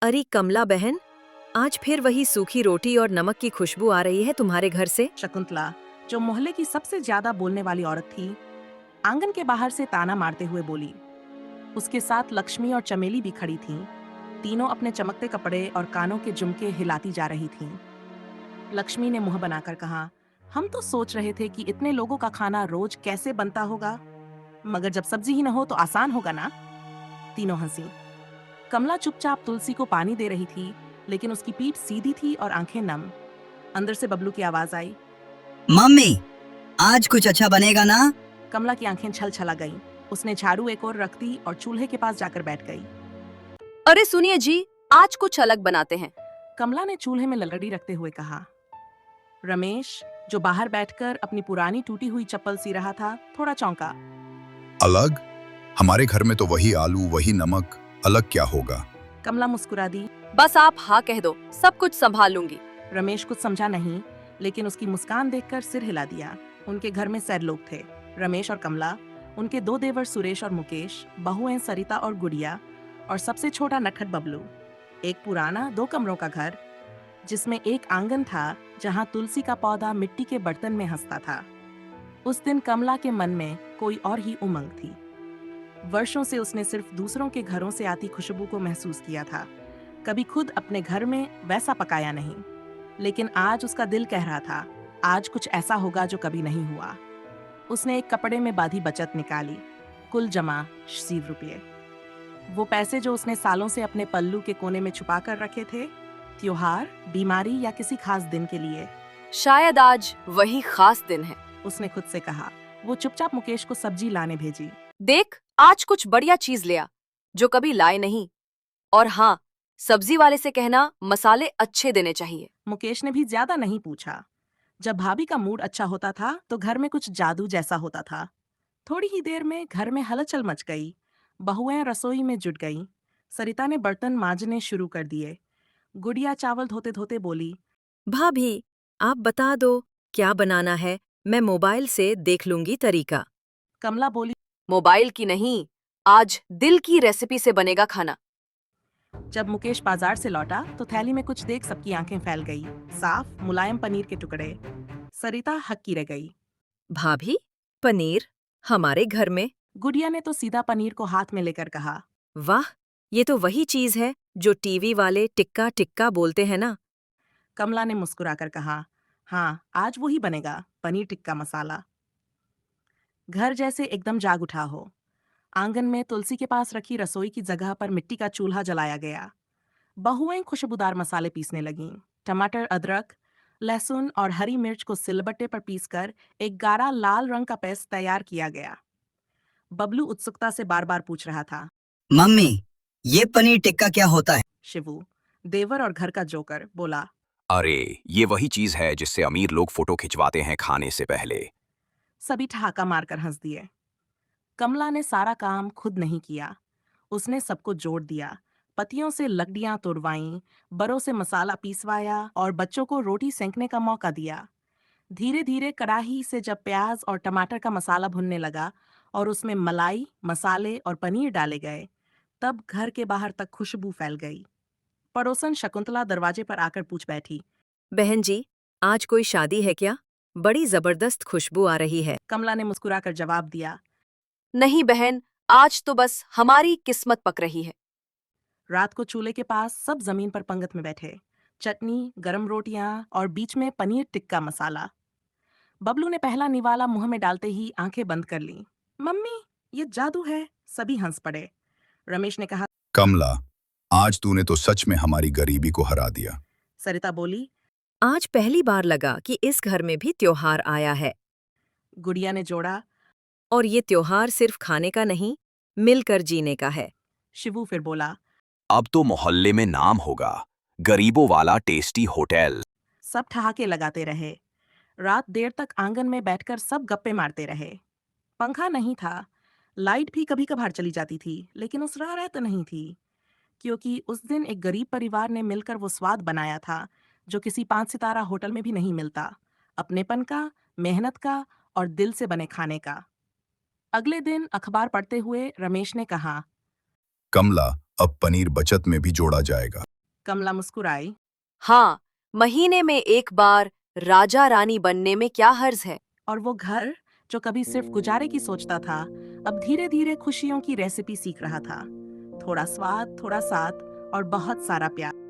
अरे कमला बहन, आज फिर वही सूखी रोटी और नमक की खुशबू आ रही है तुम्हारे घर से। शकुंतला, जो मोहल्ले की सबसे ज्यादा बोलने वाली औरत थी, आंगन के बाहर से ताना मारते हुए बोली। उसके साथ लक्ष्मी और चमेली भी खड़ी थीं। तीनों अपने चमकते कपड़े और कानों के झुमके हिलाती जा रही थीं। लक्ष्मी ने मुंह बनाकर कहा, हम तो सोच रहे थे कि इतने लोगों का खाना रोज कैसे बनता होगा, मगर जब सब्जी ही न हो तो आसान होगा ना। तीनों हंसी। कमला चुपचाप तुलसी को पानी दे रही थी, लेकिन उसकी पीठ सीधी थी और आंखें नम। अंदर से बबलू की आवाज आई। मम्मी, आज कुछ अच्छा बनेगा ना? कमला की आंखें छल छला गईं। उसने झाड़ू एक और रख दी और चूल्हे के पास जाकर बैठ गई। अरे सुनिए जी, आज कुछ अलग बनाते हैं। कमला ने चूल्हे में लकड़ी रखते हुए कहा। रमेश, जो बाहर बैठकर अपनी पुरानी टूटी हुई चप्पल सी रहा था, थोड़ा चौंका। अलग? हमारे घर में तो वही आलू, वही नमक। अलग क्या होगा? कमला मुस्कुरा दी। बस आप हाँ कह दो, सब कुछ संभाल लूंगी। रमेश कुछ समझा नहीं, लेकिन उसकी मुस्कान देखकर सिर हिला दिया। उनके घर में 7 लोग थे। रमेश और कमला, उनके 2 देवर सुरेश और मुकेश, बहुएं सरिता और गुड़िया, और सबसे छोटा नटखट बबलू। एक पुराना 2 कमरों का घर, जिसमें एक आंगन था जहां तुलसी का पौधा मिट्टी के बर्तन में हंसता था। उस दिन कमला के मन में कोई और ही उमंग थी। वर्षों से उसने सिर्फ दूसरों के घरों से आती खुशबू को महसूस किया था, कभी खुद अपने घर में वैसा पकाया नहीं। लेकिन आज उसका दिल कह रहा था, आज कुछ ऐसा होगा जो कभी नहीं हुआ। उसने एक कपड़े में बांधी बचत निकाली, कुल जमा 80 रुपये। वो पैसे जो उसने सालों से अपने पल्लू के कोने में छुपा कर रखे थे, त्योहार, बीमारी या किसी खास दिन के लिए। शायद आज वही खास दिन है। उसने खुद से कहा। वो चुपचाप मुकेश को सब्जी लाने भेजी। देख, आज कुछ बढ़िया चीज ले आ, जो कभी लाए नहीं। और हाँ, सब्जी वाले से कहना मसाले अच्छे देने चाहिए। मुकेश ने भी ज्यादा नहीं पूछा। जब भाभी का मूड अच्छा होता था तो घर में कुछ जादू जैसा होता था। थोड़ी ही देर में घर में हलचल मच गई। बहुएं रसोई में जुट गईं। सरिता ने बर्तन मांजने शुरू कर दिए। गुड़िया चावल धोते धोते बोली। भाभी, आप बता दो क्या बनाना है, मैं मोबाइल से देख लूंगी तरीका। कमला बोली। मोबाइल की नहीं, आज दिल की रेसिपी से बनेगा खाना। जब मुकेश बाजार से लौटा तो थैली में कुछ देख सबकी आंखें फैल गई। साफ मुलायम पनीर के टुकड़े। सरिता हक्की रह गई। भाभी, पनीर हमारे घर में? गुड़िया ने तो सीधा पनीर को हाथ में लेकर कहा। वाह, ये तो वही चीज है जो टीवी वाले टिक्का टिक्का बोलते हैं ना। कमला ने मुस्कुराकर कहा, हाँ, आज वही बनेगा, पनीर टिक्का मसाला। घर जैसे एकदम जाग उठा हो। आंगन में तुलसी के पास रखी रसोई की जगह पर मिट्टी का चूल्हा जलाया गया। बहुएं खुशबूदार मसाले पीसने लगीं। टमाटर, अदरक, लहसुन और हरी मिर्च को सिलबट्टे पर पीसकर एक गाढ़ा लाल रंग का पेस्ट तैयार किया गया। बबलू उत्सुकता से बार बार पूछ रहा था। मम्मी, ये पनीर टिक्का क्या होता है? शिवू, देवर और घर का जोकर, बोला। अरे, ये वही चीज है जिससे अमीर लोग फोटो खिंचवाते हैं खाने से पहले। सभी ठहाका मारकर हंस दिए। कमला ने सारा काम खुद नहीं किया। उसने सबको जोड़ दिया। पतियों से लकड़ियां तोड़वाईं, बड़ों से मसाला पीसवाया और बच्चों को रोटी सेंकने का मौका दिया। धीरे धीरे कढ़ाई से जब प्याज और टमाटर का मसाला भुनने लगा और उसमें मलाई, मसाले और पनीर डाले गए, तब घर के बाहर तक खुशबू फैल गई। पड़ोसन शकुंतला दरवाजे पर आकर पूछ बैठी। बहन जी, आज कोई शादी है क्या? बड़ी जबरदस्त खुशबू आ रही है। कमला ने मुस्कुराकर जवाब दिया। नहीं बहन, आज तो बस हमारी किस्मत पक रही है। रात को चूल्हे के पास सब जमीन पर पंगत में बैठे। चटनी, गरम रोटियां और बीच में पनीर टिक्का मसाला। बबलू ने पहला निवाला मुंह में डालते ही आंखें बंद कर लीं। मम्मी, ये जादू है। सभी हंस पड़े। रमेश ने कहा। कमला, आज तूने तो सच में हमारी गरीबी को हरा दिया। सरिता बोली। आज पहली बार लगा कि इस घर में भी त्योहार आया है। गुड़िया ने जोड़ा। और ये त्योहार सिर्फ खाने का नहीं, मिलकर जीने का है। शिवू फिर बोला। अब तो मोहल्ले में नाम होगा, गरीबों वाला टेस्टी होटल। सब ठहाके लगाते रहे। रात देर तक आंगन में बैठकर सब गप्पे मारते रहे। पंखा नहीं था। लाइट भी कभी कभार चली जाती थी, लेकिन उस रात नहीं थी, क्योंकि उस दिन एक गरीब परिवार ने मिलकर वो स्वाद बनाया था जो किसी 5 सितारा होटल में भी नहीं मिलता। अपनेपन का, मेहनत का और दिल से बने खाने का। अगले दिन अखबार पढ़ते हुए रमेश ने कहा। कमला, अब पनीर बचत में भी जोड़ा जाएगा। कमला मुस्कुराई। हाँ, महीने में एक बार राजा रानी बनने में क्या हर्ज है। और वो घर जो कभी सिर्फ गुजारे की सोचता था, अब धीरे धीरे खुशियों की रेसिपी सीख रहा था। थोड़ा स्वाद, थोड़ा साथ और बहुत सारा प्यार।